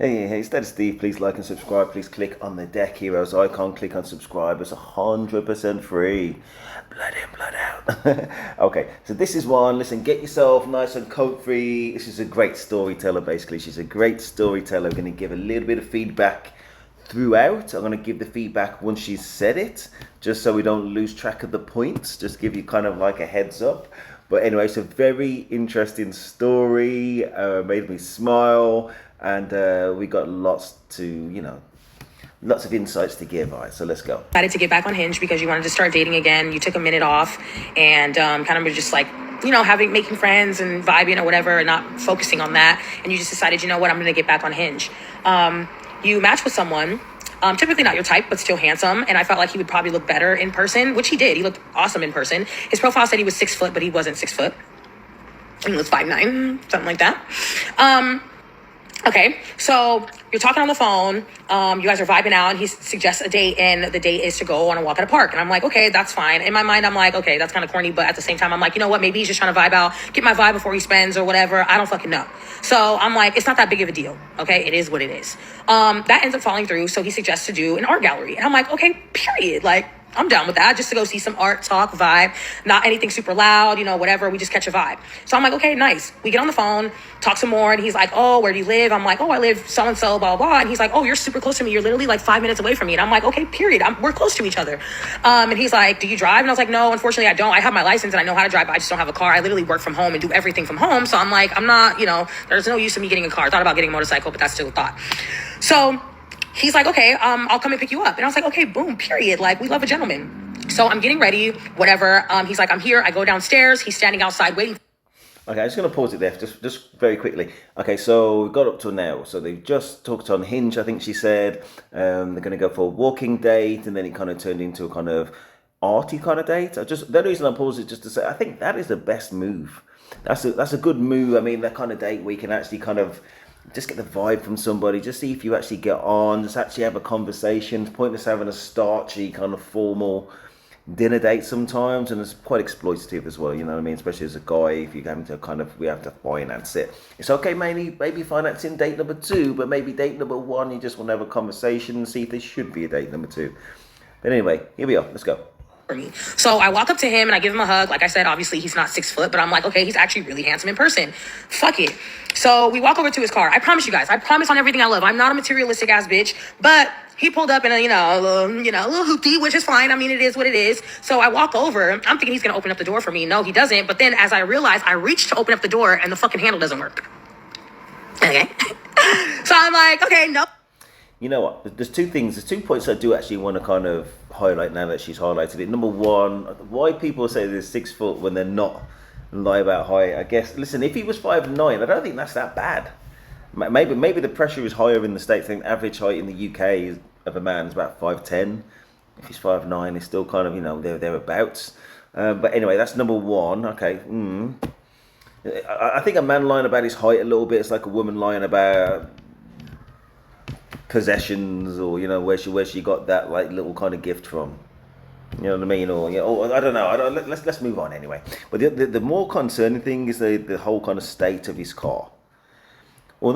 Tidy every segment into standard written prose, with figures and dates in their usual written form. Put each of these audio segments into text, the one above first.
Hey, instead of Steve, please like and subscribe. Please click on the Deck Heroes icon. Click on subscribe. It's 100% free. Blood in, blood out. Okay, so this is one. Listen, get yourself nice and coat-free. This is a great storyteller, basically. She's a great storyteller. I'm going to give a little bit of feedback throughout. I'm going to give the feedback once she's said it, just so we don't lose track of the points. Just give you kind of like a heads up. But anyway, it's a very interesting story. Made me smile. And we got lots lots of insights to give. All right, so let's go. Decided to get back on Hinge because you wanted to start dating again. You took a minute off and kind of were just like, making friends and vibing or whatever, and not focusing on that. And you just decided, you know what, I'm going to get back on Hinge. You matched with someone, typically not your type, but still handsome. And I felt like he would probably look better in person, which he did. He looked awesome in person. His profile said he was 6 foot, but he wasn't 6 foot. He was 5'9", something like that. Okay, so you're talking on the phone, you guys are vibing out, and he suggests a date, and the date is to go on a walk at a park. And I'm like, okay, that's fine. In my mind, I'm like, okay, that's kind of corny, but at the same time, I'm like, you know what, maybe he's just trying to vibe out, get my vibe before he spends or whatever. I don't fucking know. So I'm like, it's not that big of a deal, okay? It is what it is. That ends up falling through, so he suggests to do an art gallery. And I'm like, okay, period. Like, I'm down with that, just to go see some art, talk, vibe, not anything super loud, whatever. We just catch a vibe. So I'm like, okay, nice. We get on the phone, talk some more, and he's like, oh, where do you live? I'm like, oh, I live so-and-so, blah, blah, blah. And he's like, oh, you're super close to me. You're literally like 5 minutes away from me. And I'm like, okay, period. We're close to each other. And he's like, do you drive? And I was like, no, unfortunately, I don't. I have my license and I know how to drive, but I just don't have a car. I literally work from home and do everything from home. So I'm like, I'm not, there's no use of me getting a car. I thought about getting a motorcycle, but that's still a thought. So he's like, okay, I'll come and pick you up. And I was like, okay, boom, period. Like, we love a gentleman. So I'm getting ready, whatever. He's like, I'm here. I go downstairs. He's standing outside waiting. Okay, I'm just going to pause it there, just very quickly. Okay, so we got up to now. So they've just talked on Hinge, I think she said. They're going to go for a walking date, and then it kind of turned into a kind of arty kind of date. The only reason I paused it just to say, I think that is the best move. That's a good move. I mean, that kind of date where you can actually kind of just get the vibe from somebody, just see if you actually get on, just actually have a conversation. It's pointless having a starchy kind of formal dinner date sometimes, and it's quite exploitative as well, you know what I mean, especially as a guy. If you're having to we have to finance it, it's okay, maybe financing date number 2, but maybe date number 1 you just want to have a conversation and see if there should be a date number 2. But anyway, here we are, let's go. So I walk up to him and I give him a hug. Like I said, obviously he's not 6 foot, but I'm like, okay, he's actually really handsome in person. Fuck it. So we walk over to his car. I promise you guys, I promise on everything I love, I'm not a materialistic ass bitch, but he pulled up in a little hoopty, which is fine. I mean, it is what it is. So I walk over. I'm thinking he's gonna open up the door for me. No, he doesn't. But then as I realize, I reach to open up the door and the fucking handle doesn't work. Okay. So I'm like, okay, no. You know what? There's 2 points I do actually want to kind of highlight now that she's highlighted it. Number 1, why people say they're 6 foot when they're not, lie about height. I guess, listen, if he was 5'9", I don't think that's that bad. Maybe the pressure is higher in the States. I think average height in the UK of a man is about 5'10". If he's 5'9", it's still kind of, thereabouts. But anyway, that's number 1. Okay. I think a man lying about his height a little bit, it's like a woman lying about possessions, or where she got that like little kind of gift from, you know what I mean, or I don't know. Let's move on anyway. But the more concerning thing is the whole kind of state of his car. Well,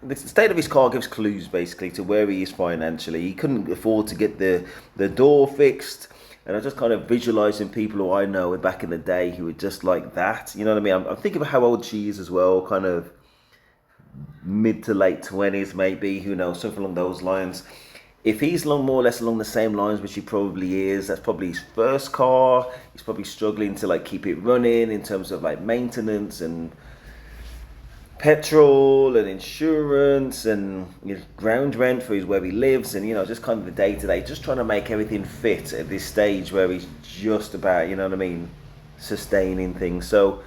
the state of his car gives clues basically to where he is financially. He couldn't afford to get the door fixed, and I just kind of visualizing people who I know back in the day who were just like that. You know what I mean? I'm thinking about how old she is as well, kind of mid to late 20s maybe, who knows, something along those lines. If he's more or less along the same lines, which he probably is, that's probably his first car. He's probably struggling to like keep it running in terms of like maintenance and petrol and insurance and ground rent for where he lives, and just kind of the day-to-day, just trying to make everything fit at this stage where he's just about, sustaining things. So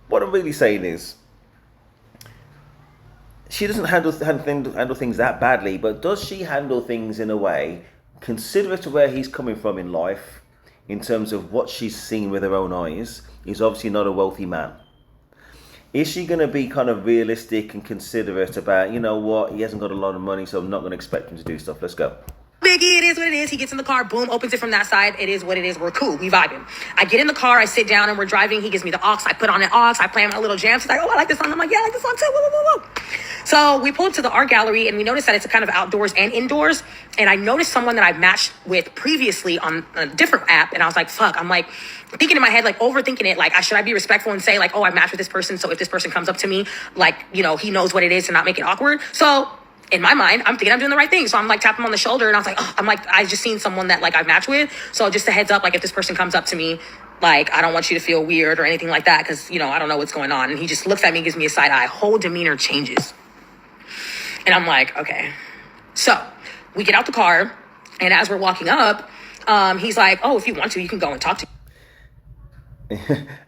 what I'm really saying is, she doesn't handle things that badly, but does she handle things in a way, considerate to where he's coming from in life, in terms of what she's seen with her own eyes? He's obviously not a wealthy man. Is she going to be kind of realistic and considerate about, what, he hasn't got a lot of money, so I'm not going to expect him to do stuff. Let's go. Biggie, it is what it is. He gets in the car, boom, opens it from that side. It is what it is. We're cool. We vibing. I get in the car, I sit down, and we're driving. He gives me the aux. I put on an aux. I play my little jams. He's like, oh, I like this song. I'm like, yeah, I like this song too. Woo, woo, woo, woo. So we pull up to the art gallery and we notice that it's a kind of outdoors and indoors. And I noticed someone that I've matched with previously on a different app. And I was like, fuck, I'm like thinking in my head, like overthinking it. Like, should I be respectful and say like, oh, I matched with this person. So if this person comes up to me, like, you know, he knows what it is to not make it awkward. So in my mind, I'm thinking I'm doing the right thing. So I'm like tapping him on the shoulder and I was like, oh, I'm like, I just seen someone that like I've matched with. So just a heads up, like if this person comes up to me, like, I don't want you to feel weird or anything like that. Cause you know, I don't know what's going on. And he just looks at me and gives me a side eye. Whole demeanor changes. And I'm like, okay. So we get out the car. And as we're walking up, he's like, oh, if you want to, you can go and talk to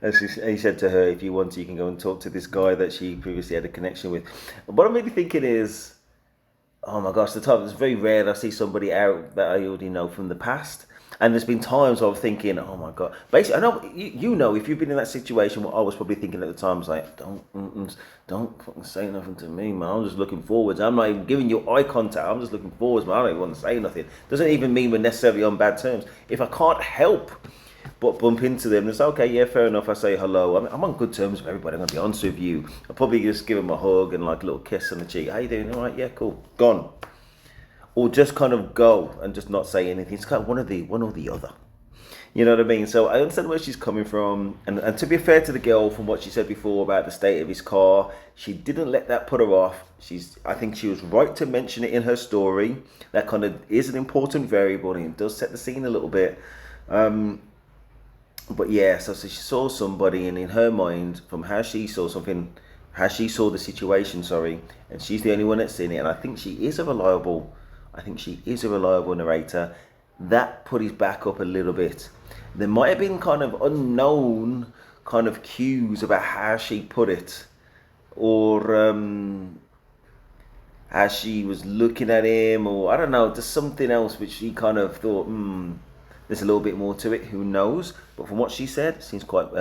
As he said to her, if you want to, you can go and talk to this guy that she previously had a connection with. What I'm really thinking is, oh my gosh, it's very rare that I see somebody out that I already know from the past. And there's been times I was thinking, oh my God. Basically, I know, you know, if you've been in that situation, what I was probably thinking at the time was like, don't fucking say nothing to me, man. I'm just looking forwards. I'm not even giving you eye contact. I'm just looking forwards, man. I don't even want to say nothing. Doesn't even mean we're necessarily on bad terms. If I can't help but bump into them, it's okay, yeah, fair enough. I say hello. I'm on good terms with everybody. I'm going to be honest with you. I'll probably just give them a hug and like a little kiss on the cheek. How you doing? All right, yeah, cool. Gone. Or just kind of go and just not say anything. It's kind of one or the other. You know what I mean? So I understand where she's coming from. And to be fair to the girl, from what she said before about the state of his car, she didn't let that put her off. I think she was right to mention it in her story. That kind of is an important variable and it does set the scene a little bit. But yeah, so she saw somebody, and in her mind, from how she saw the situation, and she's the only one that's seen it, and I think she is a reliable narrator. That put his back up a little bit. There might have been kind of unknown kind of cues about how she put it, or how she was looking at him, or I don't know, just something else which she kind of thought, there's a little bit more to it, who knows? But from what she said, it seems quite,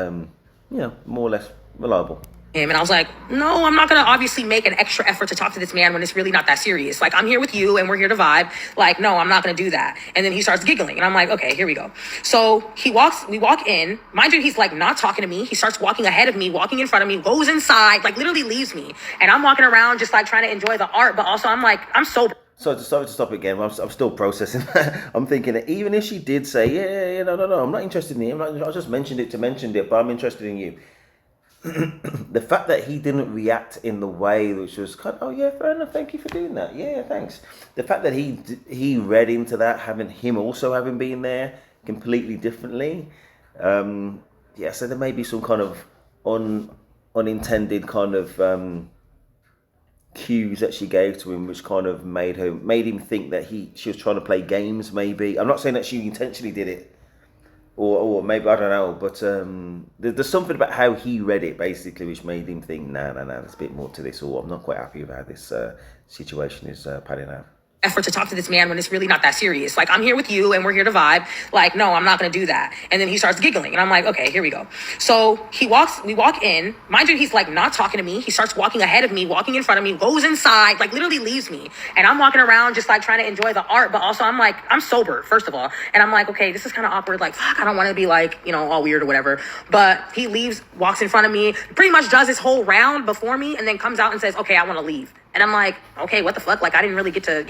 more or less reliable. him. And I was like, no, I'm not going to obviously make an extra effort to talk to this man when it's really not that serious. Like, I'm here with you and we're here to vibe. Like, no, I'm not going to do that. And then he starts giggling and I'm like, okay, here we go. So we walk in, mind you, he's like not talking to me. He starts walking ahead of me, walking in front of me, goes inside, like literally leaves me. And I'm walking around just like trying to enjoy the art. But also I'm like, I'm sober. So sorry to stop again. I'm still processing that. I'm thinking that even if she did say, no, I'm not interested in him. I just mentioned it, but I'm interested in you. The fact that he didn't react in the way which was kind of, oh yeah, fair enough, thank you for doing that, yeah, thanks. The fact that he read into that, having been there completely differently, so there may be some kind of unintended kind of cues that she gave to him, which kind of made him think that she was trying to play games. Maybe I'm not saying that she intentionally did it. Or maybe, I don't know, but there's something about how he read it, basically, which made him think, no, there's a bit more to this, or I'm not quite happy with how this situation is panning out. Effort to talk to this man when it's really not that serious. Like, I'm here with you and we're here to vibe. Like, no, I'm not going to do that. And then he starts giggling and I'm like, okay, here we go. So we walk in, mind you, he's like not talking to me. He starts walking ahead of me, walking in front of me, goes inside, like literally leaves me. And I'm walking around just like trying to enjoy the art. But also I'm like, I'm sober, first of all. And I'm like, okay, this is kind of awkward. Like, fuck, I don't want to be like, all weird or whatever. But he leaves, walks in front of me, pretty much does his whole round before me and then comes out and says, okay, I want to leave. And I'm like, okay, what the fuck? Like, I didn't really get to,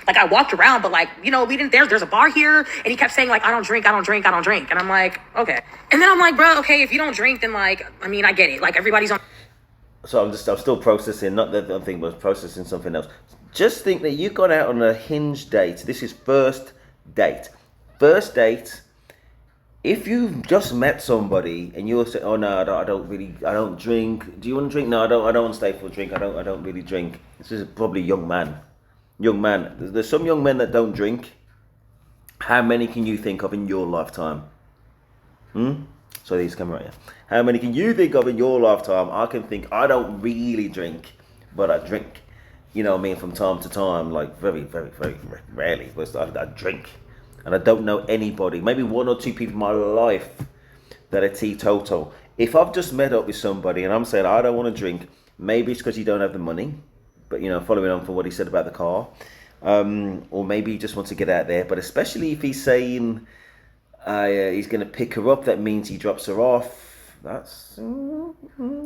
like I walked around, but like, we didn't, there's a bar here. And he kept saying like, I don't drink. And I'm like, okay. And then I'm like, bro, okay, if you don't drink, then like, I mean, I get it. Like everybody's on. So I'm still processing, not that I'm thinking, but processing something else. Just think that you got out on a Hinge date. This is first date. If you've just met somebody and you're saying, oh no, I don't drink. Do you want to drink? No, I don't want to stay for a drink. I don't really drink. This is probably young man. There's some young men that don't drink. How many can you think of in your lifetime? So these come right here. How many can you think of in your lifetime? I can think, I don't really drink, but I drink. From time to time, like very, very, very rarely, but I drink. And I don't know anybody, maybe one or two people in my life that are teetotal. If I've just met up with somebody and I'm saying I don't want to drink, maybe it's because you don't have the money, but following on from what he said about the car, or maybe he just wants to get out there. But especially if he's saying he's going to pick her up, that means he drops her off. That's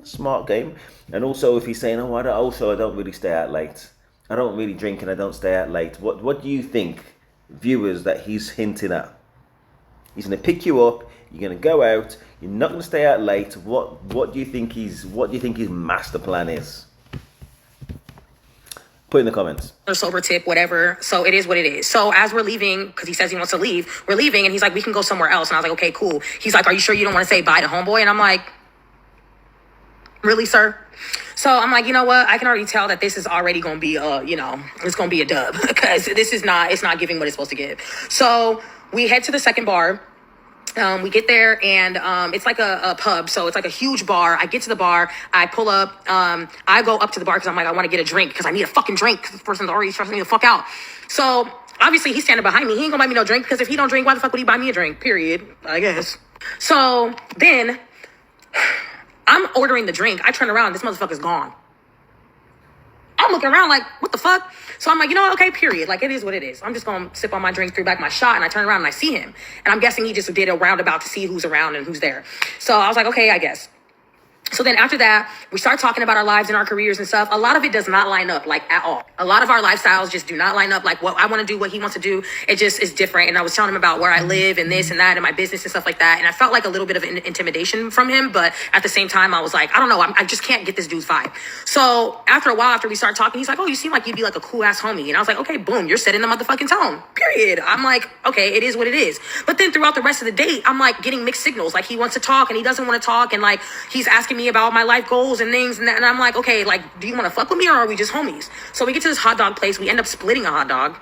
smart game. And also, if he's saying, "Oh, I don't really stay out late. I don't really drink and I don't stay out late." What do you think, viewers, that he's hinting at? He's going to pick you up. You're going to go out. You're not going to stay out late. What do you think his master plan is? Put in the comments. Or sober tip, whatever. So it is what it is. So as we're leaving, because he says he wants to leave, we're leaving, and he's like, we can go somewhere else. And I was like, okay, cool. He's like, are you sure you don't want to say bye to homeboy? And I'm like, really, sir? So I'm like, you know what? I can already tell that this is already going to be it's going to be a dub, because it's not giving what it's supposed to give. So we head to the second bar. We get there, and it's like a pub, so it's like a huge bar. I get to the bar, I pull up, I go up to the bar because I'm like, I want to get a drink because I need a fucking drink because this person's already stressing me the fuck out. So obviously he's standing behind me. He ain't gonna buy me no drink, because if he don't drink, why the fuck would he buy me a drink? Period, I guess. So then I'm ordering the drink. I turn around, this motherfucker's gone. I'm looking around like, what the fuck? So I'm like, you know what? Okay, period. Like, it is what it is. I'm just going to sip on my drink, throw back my shot, and I turn around and I see him. And I'm guessing he just did a roundabout to see who's around and who's there. So I was like, okay, I guess. So then after that, we start talking about our lives and our careers and stuff. A lot of it does not line up, like, at all. A lot of our lifestyles just do not line up. Like, what I want to do, what he wants to do, it just is different. And I was telling him about where I live and this and that and my business and stuff like that. And I felt like a little bit of intimidation from him. But at the same time, I was like, I don't know. I just can't get this dude's vibe. So after a while, after we start talking, he's like, oh, you seem like you'd be like a cool ass homie. And I was like, okay, boom, you're setting the motherfucking tone. Period. I'm like, okay, it is what it is. But then throughout the rest of the date, I'm like getting mixed signals. Like, he wants to talk and he doesn't want to talk. And like, he's asking me about my life goals and things and that, and I'm like, okay, like, do you want to fuck with me or are we just homies? So we get to this hot dog place. We end up splitting a hot dog.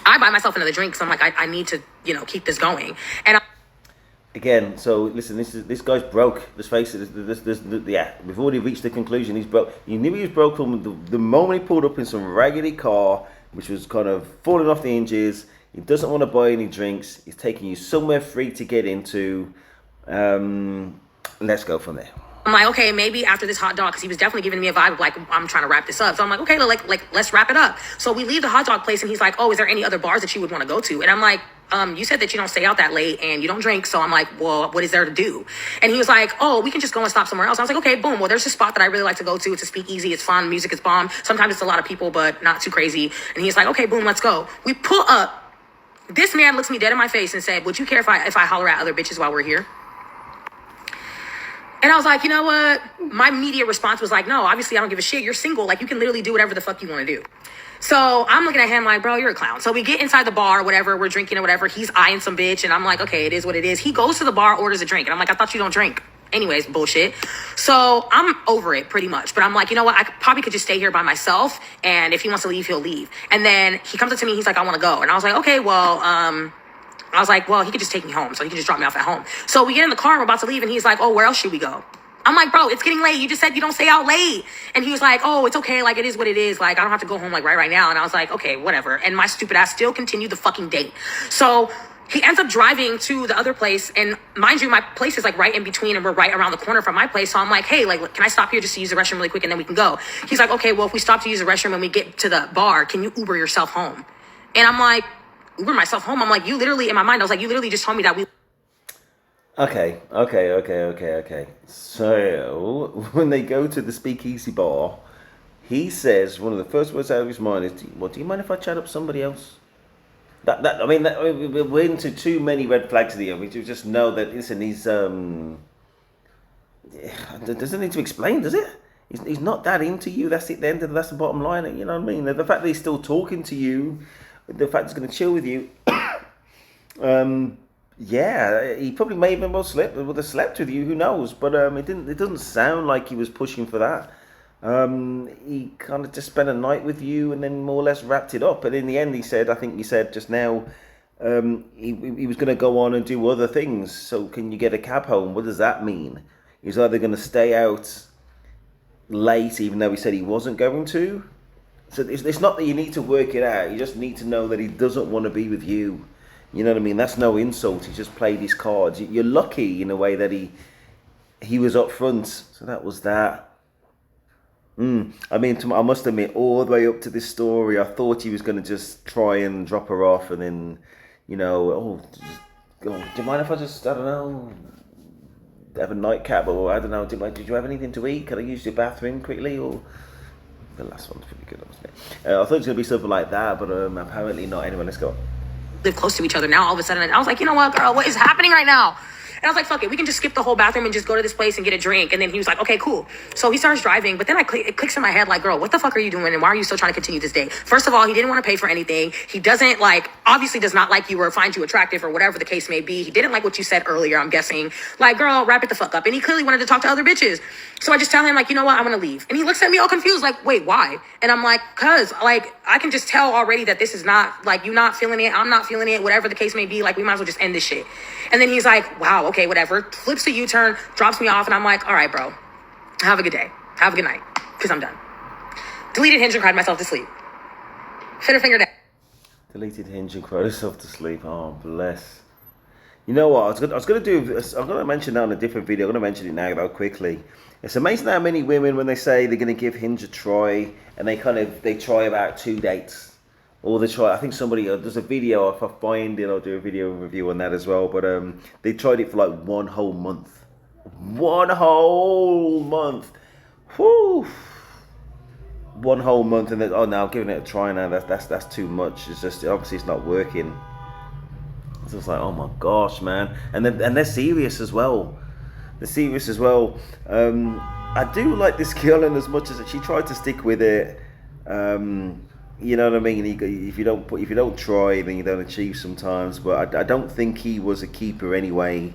I buy myself another drink, so I'm like, I need to, keep this going. And Again, so listen, this guy's broke. Let's face it. Yeah, we've already reached the conclusion. He's broke. You knew he was broke from the moment he pulled up in some raggedy car, which was kind of falling off the hinges. He doesn't want to buy any drinks. He's taking you somewhere free to get into. Let's go from there. I'm like, okay, maybe after this hot dog, because he was definitely giving me a vibe of like, I'm trying to wrap this up. So I'm like, okay, let's wrap it up. So we leave the hot dog place, and he's like, oh, is there any other bars that you would want to go to? And I'm like, you said that you don't stay out that late and you don't drink. So I'm like, well, what is there to do? And he was like, oh, we can just go and stop somewhere else. I was like, okay, boom. Well, there's a spot that I really like to go to. It's a speakeasy. It's fun. Music is bomb. Sometimes it's a lot of people, but not too crazy. And he's like, okay, boom, let's go. We pull up. This man looks me dead in my face and said, would you care if I holler at other bitches while we're here? And I was like, you know what? My immediate response was like, no, obviously I don't give a shit. You're single. Like, you can literally do whatever the fuck you want to do. So I'm looking at him like, bro, you're a clown. So we get inside the bar, whatever. We're drinking or whatever. He's eyeing some bitch. And I'm like, okay, it is what it is. He goes to the bar, orders a drink. And I'm like, I thought you don't drink. Anyways, bullshit. So I'm over it pretty much. But I'm like, you know what? I probably could just stay here by myself. And if he wants to leave, he'll leave. And then he comes up to me. He's like, I want to go. And I was like, okay, well, he could just take me home. So he could just drop me off at home. So we get in the car and we're about to leave. And he's like, oh, where else should we go? I'm like, bro, it's getting late. You just said you don't stay out late. And he was like, oh, it's okay. Like, it is what it is. Like, I don't have to go home like right now. And I was like, okay, whatever. And my stupid ass still continued the fucking date. So he ends up driving to the other place. And mind you, my place is like right in between and we're right around the corner from my place. So I'm like, hey, like, can I stop here just to use the restroom really quick and then we can go? He's like, okay, well, if we stop to use the restroom and we get to the bar, can you Uber yourself home? And I'm like, Uber myself home? I'm like, you literally, in my mind, I was like, you literally just told me that we... Okay. So when they go to the speakeasy bar, he says one of the first words out of his mind is, "Well, do you mind if I chat up somebody else?" We're into too many red flags here. We just know that. Listen, he's doesn't need to explain, does it? He's not that into you. That's it. That's the bottom line. You know what I mean? The fact that he's still talking to you, the fact he's going to chill with you. Yeah, he probably may have would have slept with you. Who knows? But it doesn't sound like he was pushing for that. He kind of just spent a night with you and then more or less wrapped it up. And in the end, I think he said just now, he was going to go on and do other things. So can you get a cab home? What does that mean? He's either going to stay out late, even though he said he wasn't going to. So it's not that you need to work it out. You just need to know that he doesn't want to be with you. You know what I mean? That's no insult. He just played his cards. You're lucky in a way that he was up front. So that was that. I mean, I must admit, all the way up to this story, I thought he was going to just try and drop her off and then, do you mind if I just, I don't know, have a nightcap, or I don't know, did you have anything to eat? Can I use your bathroom quickly? Or the last one's pretty good, wasn't it? I thought it was gonna be something like that, but apparently not. Anyway, let's go. Live close to each other. Now all of a sudden I was like, you know what, girl, what is happening right now? And I was like, fuck it, we can just skip the whole bathroom and just go to this place and get a drink. And then he was like, okay, cool. So he starts driving, but then it clicks in my head like, girl, what the fuck are you doing? And why are you still trying to continue this date? First of all, he didn't want to pay for anything. He doesn't obviously does not like you or find you attractive or whatever the case may be. He didn't like what you said earlier, I'm guessing. Like, girl, wrap it the fuck up. And he clearly wanted to talk to other bitches. So I just tell him like, you know what, I'm going to leave. And he looks at me all confused like, wait, why? And I'm like, cause like, I can just tell already that this is not like, you not feeling it. I'm not feeling it, whatever the case may be. Like, we might as well just end this shit. And then he's like, wow, okay, whatever. Flips a U-turn, drops me off, and I'm like, all right, bro, have a good day. Have a good night, because I'm done. Deleted Hinge and cried myself to sleep. Fit a finger down. Deleted Hinge and cried herself to sleep. Oh, bless. You know what? I'm going to mention that on a different video. I'm going to mention it now, though, quickly. It's amazing how many women, when they say they're going to give Hinge a try, and they try about 2 dates. Or they try, I think there's a video, if I find it, I'll do a video review on that as well. But they tried it for like 1 whole month. 1 whole month. Whew. 1 whole month, and then, oh, now I'm giving it a try now. That's too much. It's just, obviously it's not working. So it's like, oh my gosh, man. And they're serious as well. They're serious as well. I do like this girl, and as much as she tried to stick with it, you know what I mean? If you don't try, then you don't achieve sometimes. But I don't think he was a keeper anyway,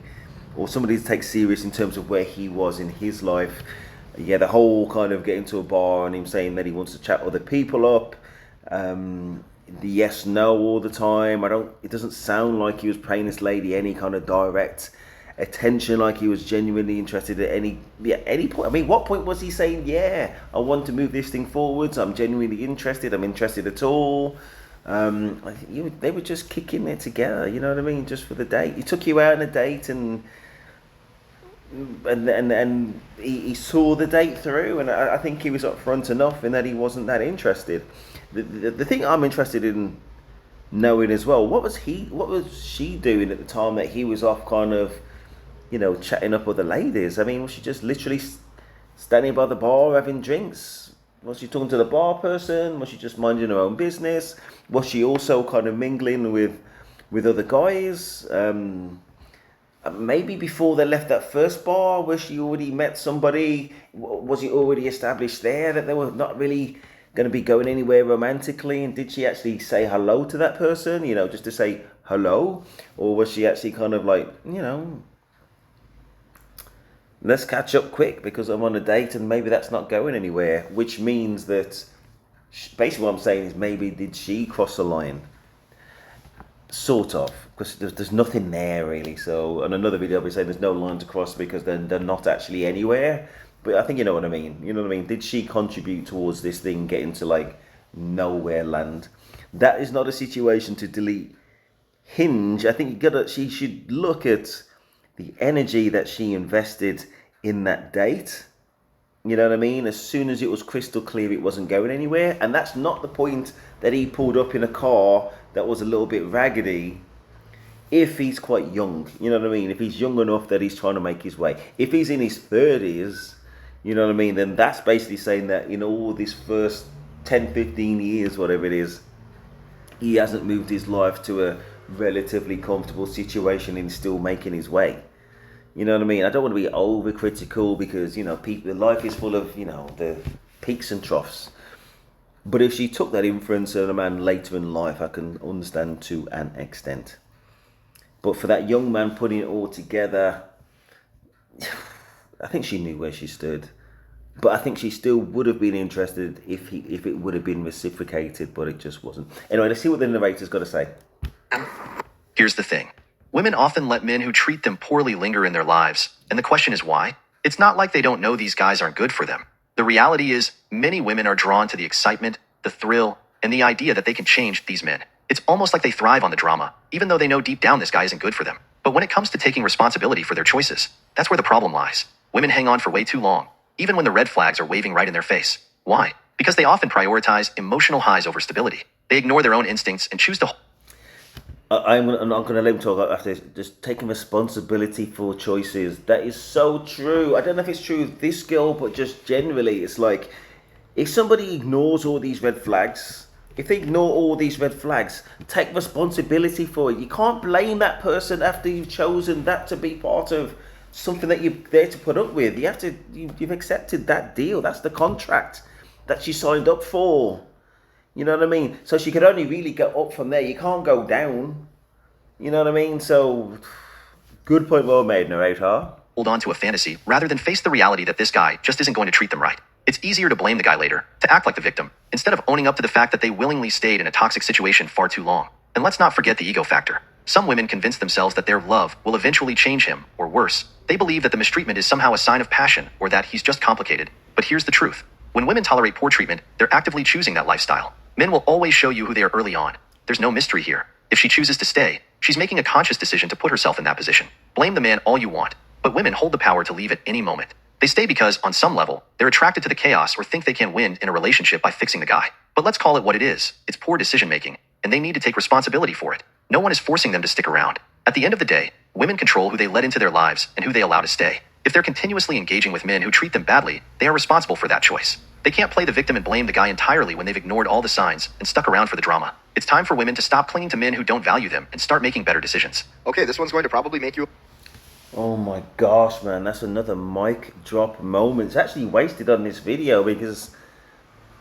or somebody to take serious in terms of where he was in his life. Yeah, the whole kind of getting to a bar and him saying that he wants to chat other people up. The yes no all the time. It doesn't sound like he was paying this lady any kind of direct attention, like he was genuinely interested at any point. I mean, what point was he saying, yeah, I want to move this thing forwards, I'm genuinely interested, I'm interested at all? They were just kicking it together, you know what I mean, just for the date. He took you out on a date, and he saw the date through, and I think he was upfront enough in that he wasn't that interested. The thing I'm interested in knowing as well, what was she doing at the time that he was off kind of, you know, chatting up other ladies? I mean, was she just literally standing by the bar having drinks? Was she talking to the bar person? Was she just minding her own business? Was she also kind of mingling with other guys? Maybe before they left that first bar, where she already met somebody, was it already established there that they were not really going to be going anywhere romantically? And did she actually say hello to that person, you know, just to say hello? Or was she actually kind of like, you know, let's catch up quick because I'm on a date, and maybe that's not going anywhere, which means that basically what I'm saying is, maybe did she cross the line? Sort of, because there's nothing there really. So on another video I'll be saying there's no line to cross because then they're not actually anywhere. But I think you know what I mean. You know what I mean? Did she contribute towards this thing getting to like nowhere land? That is not a situation to delete Hinge. I think she should look at the energy that she invested in that date. You know what I mean? As soon as it was crystal clear it wasn't going anywhere. And that's not the point that he pulled up in a car that was a little bit raggedy. If he's quite young, you know what I mean? If he's young enough that he's trying to make his way. If he's in his 30s, you know what I mean? Then that's basically saying that in all this first 10, 15 years, whatever it is, he hasn't moved his life to a relatively comfortable situation and still making his way. You know what I mean? I don't want to be overcritical because, you know, life is full of, you know, the peaks and troughs. But if she took that inference on a man later in life, I can understand to an extent. But for that young man putting it all together, I think she knew where she stood. But I think she still would have been interested if it would have been reciprocated, but it just wasn't. Anyway, let's see what the narrator's got to say. Here's the thing. Women often let men who treat them poorly linger in their lives, and the question is why? It's not like they don't know these guys aren't good for them. The reality is, many women are drawn to the excitement, the thrill, and the idea that they can change these men. It's almost like they thrive on the drama, even though they know deep down this guy isn't good for them. But when it comes to taking responsibility for their choices, that's where the problem lies. Women hang on for way too long, even when the red flags are waving right in their face. Why? Because they often prioritize emotional highs over stability. They ignore their own instincts and choose to... I'm not going to let him talk after this. Just taking responsibility for choices. That is so true. I don't know if it's true with this girl, but just generally, it's like if somebody ignores all these red flags, if they ignore all these red flags, take responsibility for it. You can't blame that person after you've chosen that to be part of something that you're there to put up with. You have to. You've accepted that deal. That's the contract that she signed up for. You know what I mean? So she could only really go up from there. You can't go down. You know what I mean? So, good point well made, narrator. Hold on to a fantasy rather than face the reality that this guy just isn't going to treat them right. It's easier to blame the guy later, to act like the victim, instead of owning up to the fact that they willingly stayed in a toxic situation far too long. And let's not forget the ego factor. Some women convince themselves that their love will eventually change him, or worse, they believe that the mistreatment is somehow a sign of passion or that he's just complicated. But here's the truth. When women tolerate poor treatment, they're actively choosing that lifestyle. Men will always show you who they are early on. There's no mystery here. If she chooses to stay, she's making a conscious decision to put herself in that position. Blame the man all you want, but women hold the power to leave at any moment. They stay because, on some level, they're attracted to the chaos or think they can win in a relationship by fixing the guy. But let's call it what it is. It's poor decision making, and they need to take responsibility for it. No one is forcing them to stick around. At the end of the day, women control who they let into their lives and who they allow to stay. If they're continuously engaging with men who treat them badly, they are responsible for that choice. They can't play the victim and blame the guy entirely when they've ignored all the signs and stuck around for the drama. It's time for women to stop clinging to men who don't value them and start making better decisions. Okay, this one's going to probably make you... Oh my gosh, man, that's another mic drop moment. It's actually wasted on this video because,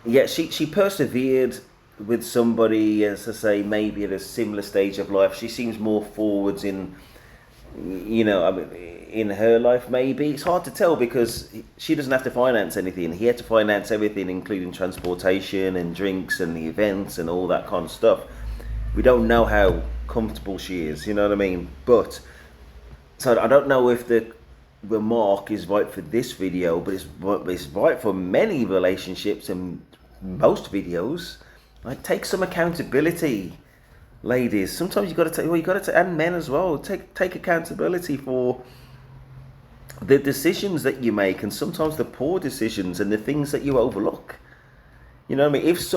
yeah, she persevered with somebody, as I say, maybe at a similar stage of life. She seems more forwards in, you know, I mean, in her life maybe. It's hard to tell because she doesn't have to finance anything. He had to finance everything, including transportation and drinks and the events and all that kind of stuff. We don't know how comfortable she is, you know what I mean? But, so I don't know if the remark is right for this video, but it's right for many relationships and most videos. Like, take some accountability, ladies. Sometimes you got to take, well, you got to, and men as well. Take accountability for the decisions that you make, and sometimes the poor decisions and the things that you overlook. You know what I mean? If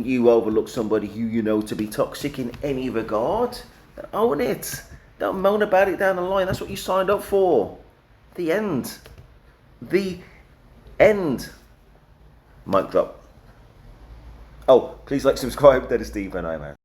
you overlook somebody who you know to be toxic in any regard, own it. Don't moan about it down the line. That's what you signed up for. The end. The end. Mic drop. Oh, please like, subscribe. That is Steve and I'm out.